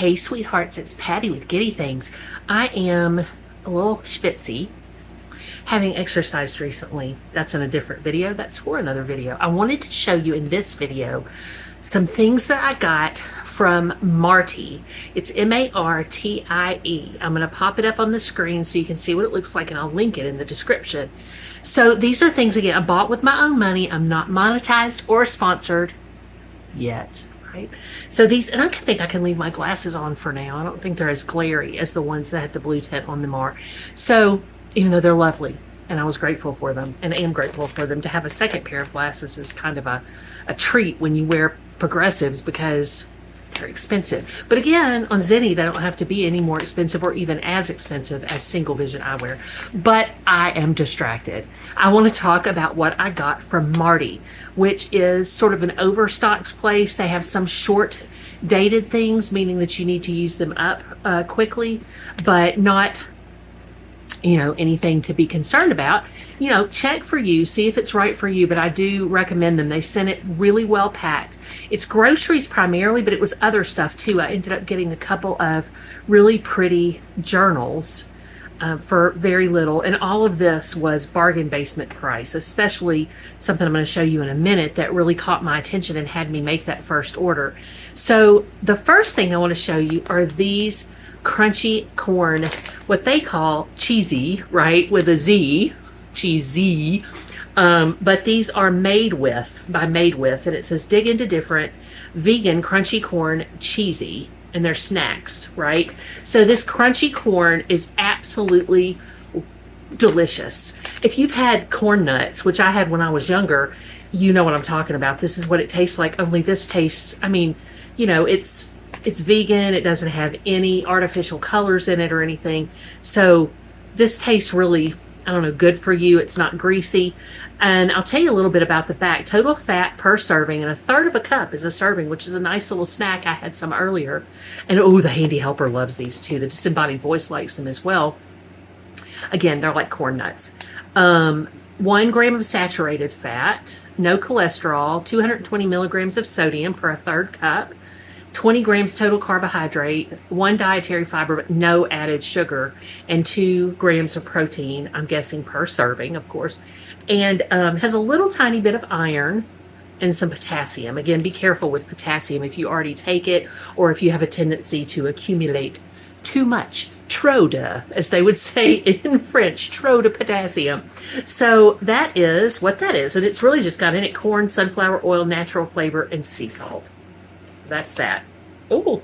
Hey, sweethearts, it's Patty with Giddy Things. I am a little schwitzy, having exercised recently. That's in a different video. That's for another video. I wanted to show you in this video some things that I got from Martie. It's M-A-R-T-I-E. I'm going to pop it up on the screen so you can see what it looks like, and I'll link it in the description. So these are things, again, I bought with my own money. I'm not monetized or sponsored yet. Right? So these, and I think I can leave my glasses on for now. I don't think they're as glary as the ones that had the blue tint on them are. So even though they're lovely, and I was grateful for them, and am grateful for them, to have a second pair of glasses is kind of a treat when you wear progressives because they're expensive. But again, on Zenni, they don't have to be any more expensive or even as expensive as single vision eyewear. But I am distracted. I want to talk about what I got from Martie, which is sort of an overstocks place. They have some short dated things, meaning that you need to use them up quickly, but not, you know, anything to be concerned about. You know, check for you, see if it's right for you, but I do recommend them. They sent it really well packed. It's groceries primarily, but it was other stuff too. I ended up getting a couple of really pretty journals for very little, and all of this was bargain basement price, especially something I'm going to show you in a minute that really caught my attention and had me make that first order. So the first thing I want to show you are these crunchy corn, what they call cheesy, right, with a Z, cheesy. But these are made with, and it says dig into different vegan crunchy corn cheesy, and they're snacks, right? So this crunchy corn is absolutely delicious. If you've had corn nuts, which I had when I was younger, you know what I'm talking about. This is what it tastes like, only this tastes, I mean, you know, it's vegan. It doesn't have any artificial colors in it or anything. So this tastes really, I don't know, good for you. It's not greasy. And I'll tell you a little bit about the back. Total fat per serving, and 1/3 of a cup is a serving, which is a nice little snack. I had some earlier. And oh, the Handy Helper loves these too. The Disembodied Voice likes them as well. Again, they're like corn nuts. 1 gram of saturated fat, no cholesterol, 220 milligrams of sodium per 1/3 cup, 20 grams total carbohydrate, 1 dietary fiber, but no added sugar, and 2 grams of protein, I'm guessing per serving, of course, and has a little tiny bit of iron and some potassium. Again, be careful with potassium if you already take it or if you have a tendency to accumulate too much. Trop de, as they would say in French, trop de potassium. So that is what that is, and it's really just got in it corn, sunflower oil, natural flavor, and sea salt. That's that. Oh,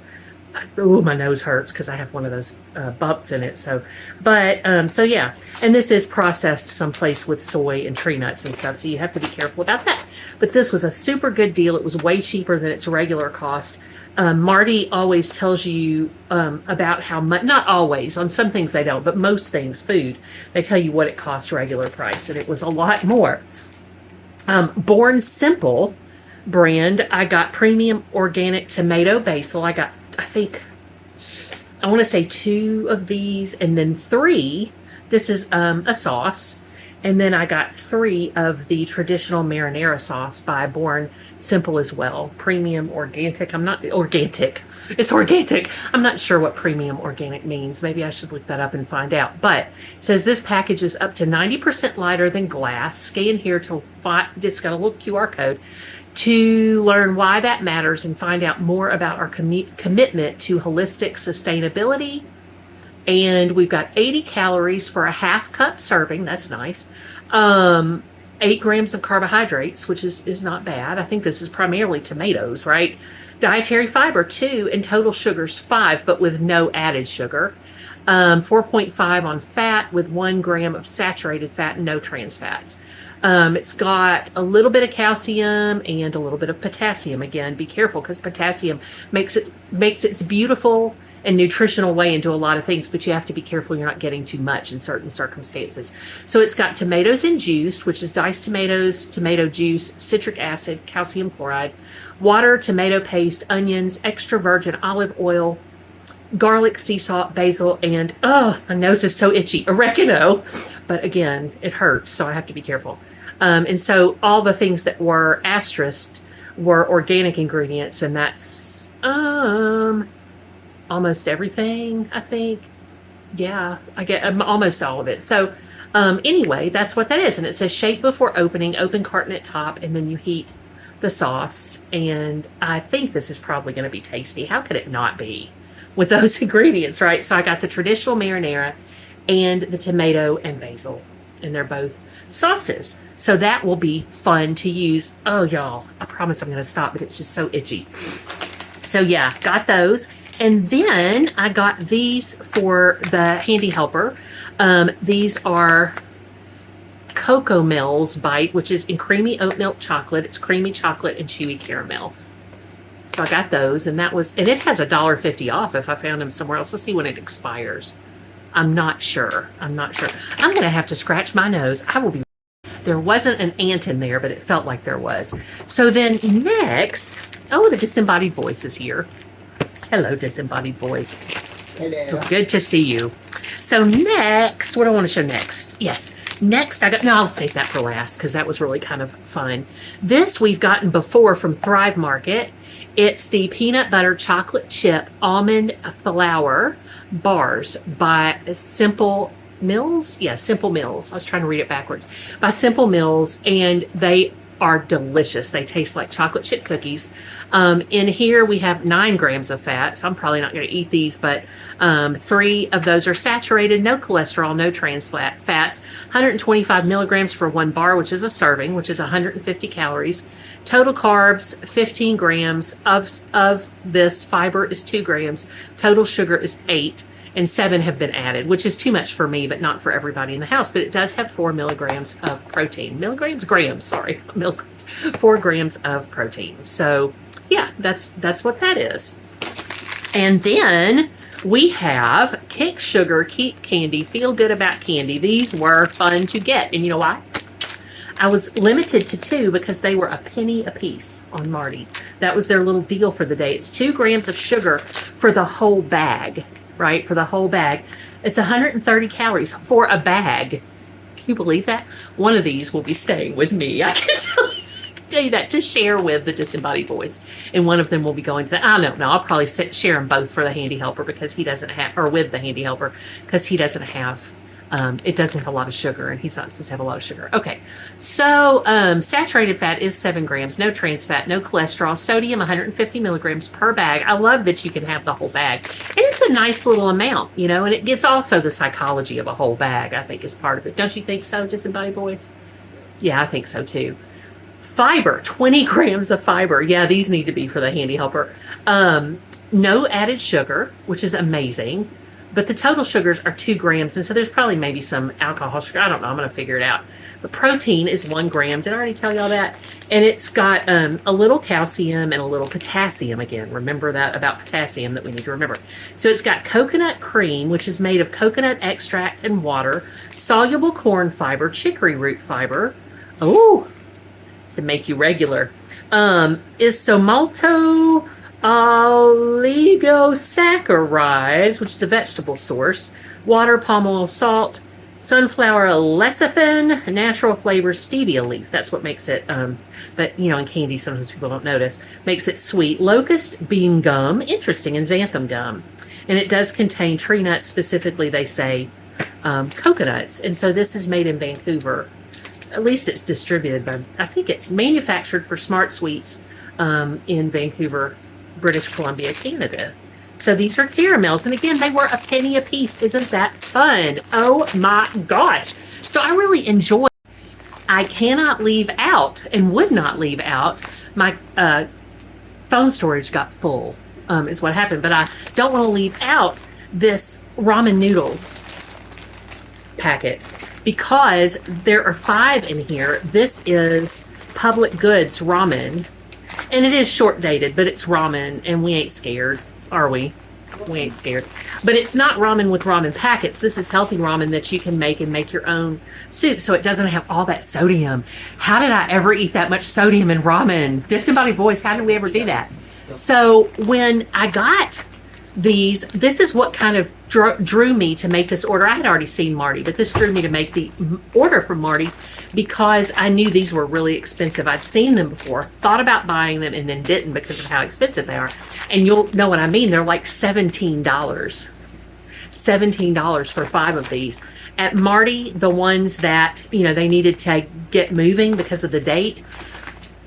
my nose hurts because I have one of those bumps in it. So yeah. And this is processed someplace with soy and tree nuts and stuff, so you have to be careful about that. But this was a super good deal. It was way cheaper than its regular cost. Martie always tells you about how much, not always, on some things they don't, but most things, food, they tell you what it costs regular price, and it was a lot more. Born Simple brand, I got premium organic tomato basil. I got, I want to say 2 of these, and then 3. This is a sauce. And then I got 3 of the traditional marinara sauce by Born Simple as well. Premium organic. I'm not organic. It's organic. I'm not sure what premium organic means. Maybe I should look that up and find out. But it says this package is up to 90% lighter than glass. Scan here to find, it's got a little QR code to learn why that matters and find out more about our commitment to holistic sustainability. And we've got 80 calories for a 1/2 cup serving. That's nice. 8 grams of carbohydrates, which is not bad. I think this is primarily tomatoes, right? Dietary fiber 2, and total sugars 5, but with no added sugar. 4.5 on fat with 1 gram of saturated fat and no trans fats. It's got a little bit of calcium and a little bit of potassium. Again, be careful because potassium makes its beautiful and nutritional way into a lot of things, but you have to be careful you're not getting too much in certain circumstances. So it's got tomatoes and juice, which is diced tomatoes, tomato juice, citric acid, calcium chloride, water, tomato paste, onions, extra virgin olive oil, garlic, sea salt, basil, and, oh, my nose is so itchy, oregano. But again, it hurts, so I have to be careful. And so all the things that were asterisked were organic ingredients, and that's all almost everything, I think. Yeah, I get almost all of it. So anyway, that's what that is. And it says shake before opening, open carton at top, and then you heat the sauce. And I think this is probably going to be tasty. How could it not be with those ingredients, right? So I got the traditional marinara and the tomato and basil, and they're both sauces. So that will be fun to use. Oh, y'all, I promise I'm going to stop, but it's just so itchy. So yeah, got those. And then I got these for the handy helper. These are Cocoa Mel's Bite, which is in creamy oat milk chocolate. It's creamy chocolate and chewy caramel. So I got those, and and it has $1.50 off if I found them somewhere else. Let's see when it expires. I'm not sure. I'm going to have to scratch my nose. I will be. There wasn't an ant in there, but it felt like there was. So then next, oh, the disembodied voice is here. Hello, disembodied voice. Hello. Good to see you. So next, what do I want to show next? Yes, next I'll save that for last because that was really kind of fun. This we've gotten before from Thrive Market. It's the peanut butter chocolate chip almond flour bars by Simple Mills. Yeah, Simple Mills. I was trying to read it backwards. By Simple Mills, and they are delicious. They taste like chocolate chip cookies. In here we have 9 grams of fat, so I'm probably not going to eat these, but 3 of those are saturated, no cholesterol, no trans fats, 125 milligrams for 1 bar, which is a serving, which is 150 calories. Total carbs, 15 grams. Of this, fiber is 2 grams. Total sugar is 8, and 7 have been added, which is too much for me, but not for everybody in the house. But it does have 4 milligrams of protein. Grams, sorry. 4 grams of protein. So yeah, that's what that is. And then we have Kick Sugar, Keep Candy, Feel Good About Candy. These were fun to get. And you know why? I was limited to 2 because they were a penny a piece on Martie. That was their little deal for the day. It's 2 grams of sugar for the whole bag, right? For the whole bag. It's 130 calories for a bag. Can you believe that? One of these will be staying with me. I can tell you that, to share with the disembodied voice. And one of them will be going to the, I don't know, I'll probably share them both for the handy helper because he doesn't have, or with the handy helper because he doesn't have, it doesn't have a lot of sugar, and he's not supposed to have a lot of sugar. Okay, so saturated fat is 7 grams, no trans fat, no cholesterol, sodium 150 milligrams per bag. I love that you can have the whole bag, and it's a nice little amount, you know, and it gets also the psychology of a whole bag, I think, is part of it. Don't you think so, disembodied boys? Yeah, I think so too. Fiber, 20 grams of fiber. Yeah, these need to be for the handy helper. No added sugar, which is amazing. But the total sugars are 2 grams, and so there's probably maybe some alcohol sugar. I don't know. I'm going to figure it out. The protein is 1 gram. Did I already tell y'all that? And it's got a little calcium and a little potassium again. Remember that about potassium that we need to remember. So it's got coconut cream, which is made of coconut extract and water, soluble corn fiber, chicory root fiber. Oh, to make you regular. Is somalto oligosaccharides, which is a vegetable source, water, palm oil, salt, sunflower lecithin, natural flavors, stevia leaf. That's what makes it, but you know, in candy, sometimes people don't notice, makes it sweet. Locust bean gum, interesting, and xanthan gum. And it does contain tree nuts, specifically, they say, coconuts. And so this is made in Vancouver. At least it's distributed by, I think it's manufactured for Smart Sweets in Vancouver, British Columbia, Canada. So these are caramels, and again, they were a penny a piece. Isn't that fun? Oh my gosh. So I really enjoy. I cannot leave out, and would not leave out, my phone storage got full, is what happened. But I don't want to leave out this ramen noodles packet because there are 5 in here. This is Public Goods ramen. And it is short dated, but it's ramen, and we ain't scared, are we? We ain't scared. But it's not ramen with ramen packets. This is healthy ramen that you can make and make your own soup, so it doesn't have all that sodium. How did I ever eat that much sodium in ramen? Disembodied voice, how did we ever do that? So when I got these, this is what kind of drew me to make this order. I had already seen Martie, but this drew me to make the order from Martie because I knew these were really expensive. I'd seen them before, thought about buying them, and then didn't because of how expensive they are. And you'll know what I mean. They're like $17. $17 for 5 of these. At Martie, the ones that, you know, they needed to get moving because of the date,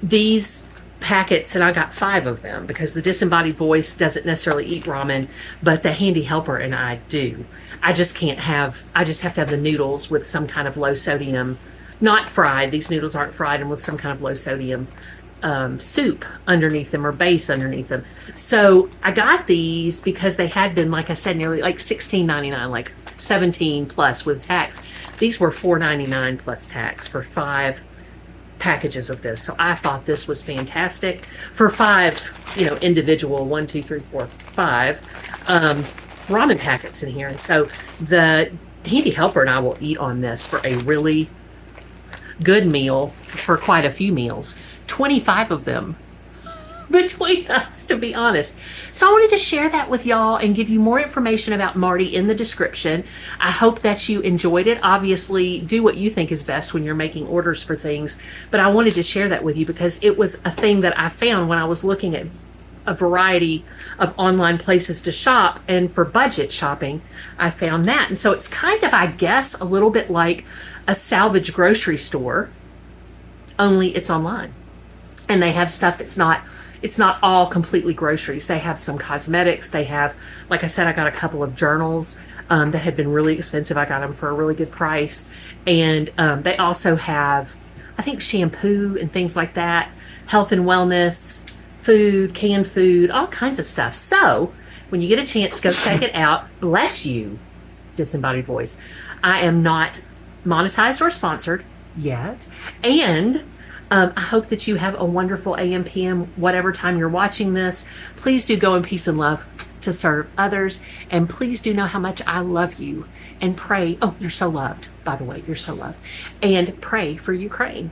these packets, and I got 5 of them because the disembodied voice doesn't necessarily eat ramen, but the handy helper and I do. I just have to have the noodles with some kind of low sodium, not fried. These noodles aren't fried, and with some kind of low sodium soup underneath them or base underneath them. So I got these because they had been, like I said, nearly like $16.99, like 17 plus with tax. These were $4.99 plus tax for 5 packages of this. So I thought this was fantastic for 5, you know, individual 1, 2, 3, 4, 5 ramen packets in here. And so the handy helper and I will eat on this for a really good meal for quite a few meals. 25 of them between us, to be honest. So I wanted to share that with y'all and give you more information about Martie in the description. I hope that you enjoyed it. Obviously, do what you think is best when you're making orders for things, but I wanted to share that with you because it was a thing that I found when I was looking at a variety of online places to shop, and for budget shopping, I found that. And so it's kind of, I guess, a little bit like a salvage grocery store, only it's online. And they have stuff that's not, it's not all completely groceries. They have some cosmetics. They have, like I said, I got a couple of journals that had been really expensive. I got them for a really good price. And they also have, I think, shampoo and things like that, health and wellness, food, canned food, all kinds of stuff. So when you get a chance, go check it out. Bless you, disembodied voice. I am not monetized or sponsored yet. And I hope that you have a wonderful AM, PM, whatever time you're watching this. Please do go in peace and love to serve others. And please do know how much I love you. And pray. Oh, you're so loved, by the way. You're so loved. And pray for Ukraine.